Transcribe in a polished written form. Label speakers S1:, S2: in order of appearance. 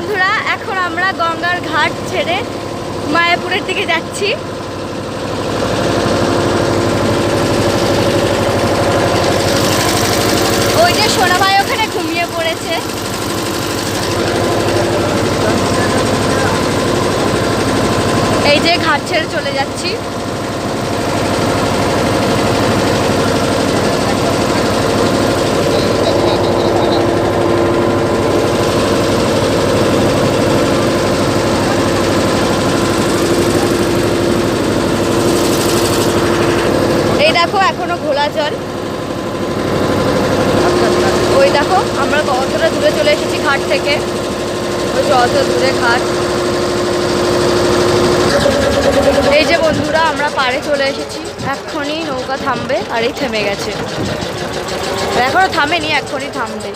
S1: বন্ধুরা, এখন আমরা গঙ্গার ঘাট ছেড়ে মায়াপুরের দিকে যাচ্ছি। ওই যে সোনা ভাই ওখানে ঘুমিয়ে পড়েছে। এই যে ঘাট ছেড়ে চলে যাচ্ছি। এই দেখো এখনো ঘোলা জল। ওই দেখো আমরা কতটা দূরে চলে এসেছি ঘাট থেকে। ওই যত দূরে ঘাট। এই যে বন্ধুরা আমরা পাড়ে চলে এসেছি। এক্ষুনি নৌকা থামবে, আর এই থেমে গেছে। এখনো থামেনি, এক্ষুনি থামবে।